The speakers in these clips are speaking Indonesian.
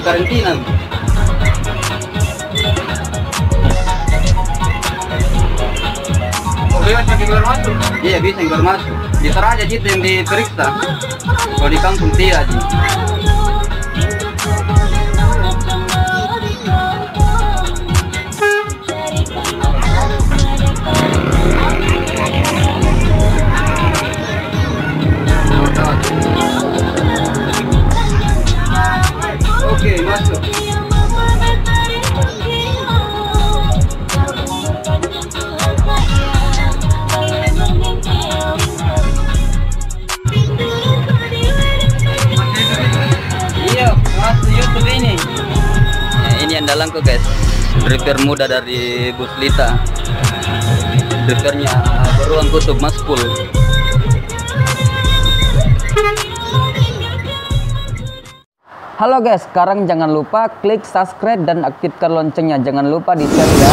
karantina. Bebas yang keluar masuk? Iya bisa yang keluar masuk. Di Toraja itu yang diperiksa. Kalau di kampung tidak Ji. Oke, masuk. Iya, masuk YouTube ini. Ya, ini andalanku guys. Driver muda dari Bus Lita. Drivernya beruang kutub maskul. Halo guys, sekarang jangan lupa klik subscribe dan aktifkan loncengnya. Jangan lupa di share ya.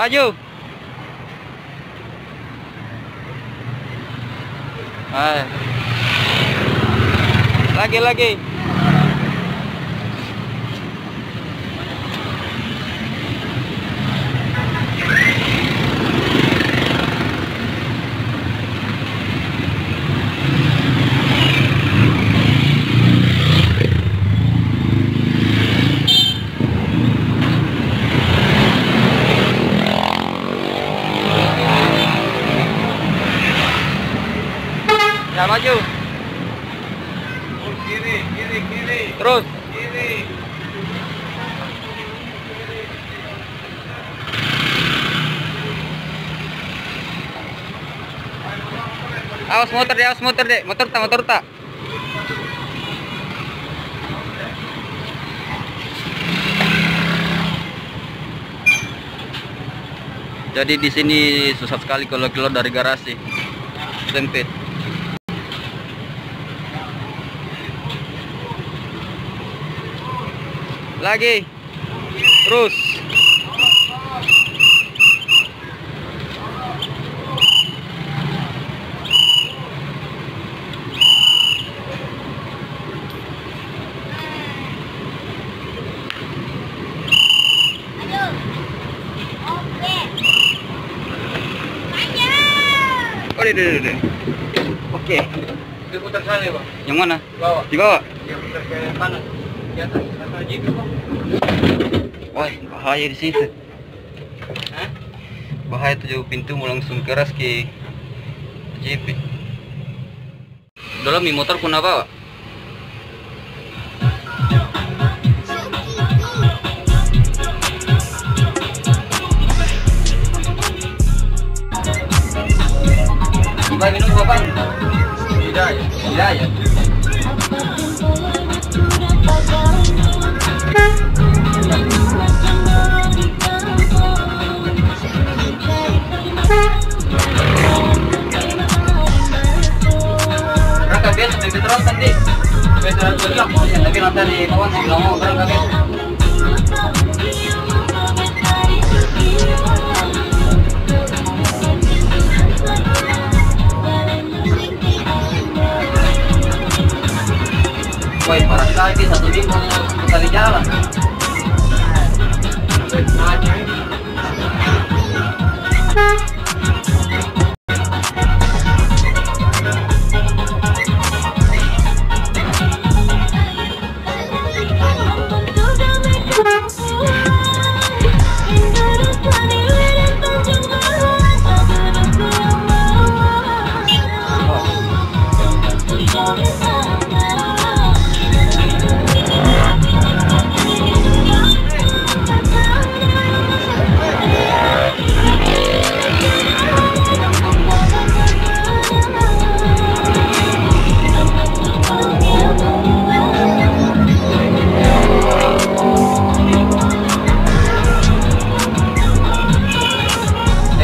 Maju. Lagi. Ya maju. Kiri. Terus. Kiri. Awas motor deh. Motor tak. Jadi di sini susah sekali kalau keluar dari garasi. Sempit. Lagi. Terus. Deh. Oke. Diputar sana ya, Bang. Yang mana? Di bawah. Di bawah. Ya, putar ke kanan. Di atas JP, Bang. Wah, bahaya di situ. Hah? Bahaya tuh pintu mau langsung keras ke JP. Dalam motor kuna bawa. Bapak minum bapak. Tidak ya. Berangkat biasa sampai terus nanti. Sampai terus bilang, tapi nanti di bawah saya bilang mau berangkat biasa. Woi, parah sekali satu minggu kali jalan.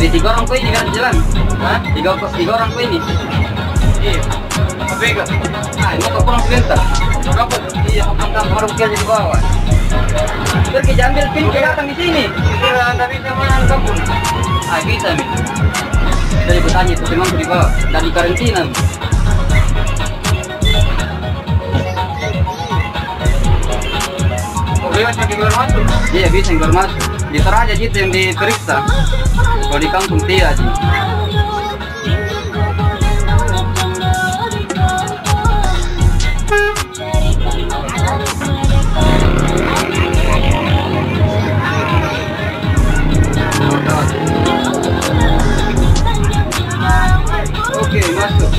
Jadi 3 orang ko ini kan jalan? Hah? 3 orang ko ini? Iya. Apa enggak? Ah, ini kok kurang sebentar. Berapa? Iya, kamu baru kerja di bawah. Pergi ambil pin ke datang di sini. Kira Anda bisa main kampung? Ah, bisa nih. Dari bertanya itu temanku di bawah, dari karantina. Oh, bebas yang keluar masuk? Iya, bisa yang baru masuk. Di Toraja gitu yang diperiksa. Kalau di kampung tidak sih. Oke, masuk.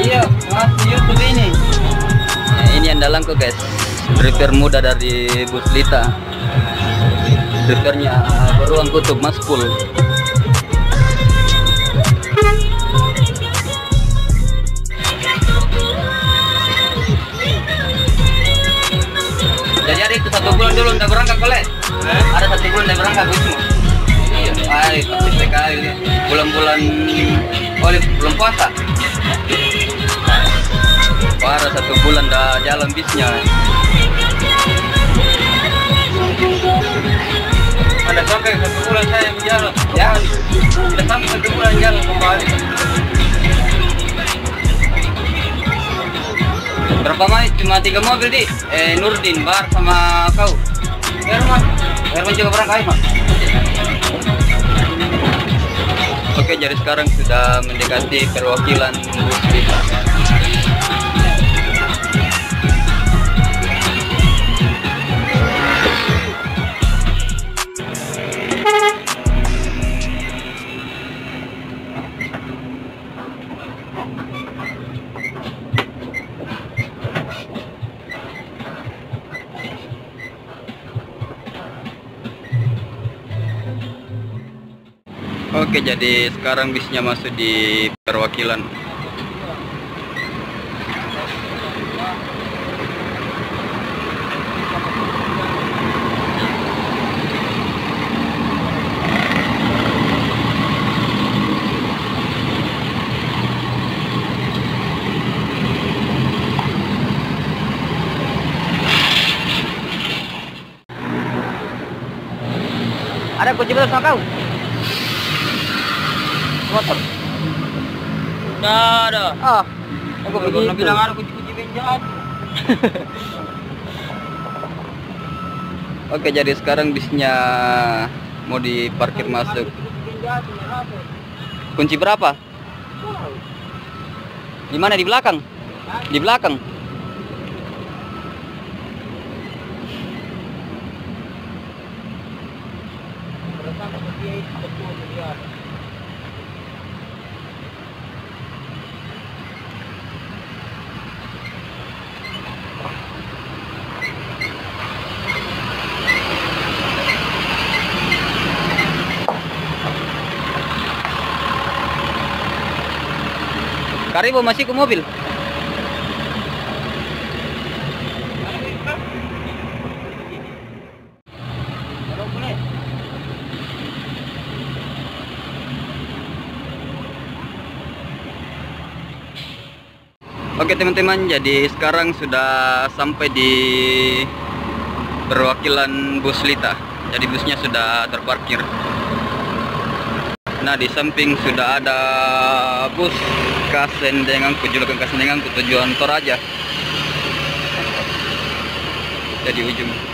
Iya, masih YouTube ini. Ya, ini andalanku guys, driver muda dari Buslita. Drivernya beruang kutub Mas Pul. Jadi ada itu 1 bulan dulu udah berangkat boleh? Ada 1 bulan udah berangkat Wismu. Iya, baik, pasti sekali. Bulan-bulan belum puasa. Parah 1 bulan dah jalan bisnya. Ada sampai 1 bulan saya berjalan. Ya, tidak sampai 1 bulan jalan kembali. Berapa mai? Cuma 3 mobil di Nurdin, Bar sama kau. Herman juga berangkat Mas. Oke, jadi sekarang sudah mendekati perwakilan Buslita. Oke, jadi sekarang bisnya masuk di perwakilan. Ada kunci motor sama kau? Motor? Nggak ada. Ah, aku Begitu. bilang ada kunci-kunci benjat. Oke, jadi sekarang bisnya mau diparkir masuk. Kunci berapa? Di mana? Di belakang? Di belakang. Karibo masih ke mobil. Oke teman-teman, jadi sekarang sudah sampai di perwakilan bus Lita. Jadi busnya sudah terparkir. Nah, di samping sudah ada bus Kasendengangku, julukan Kasendengangku, tujuan Toraja. Jadi ujung.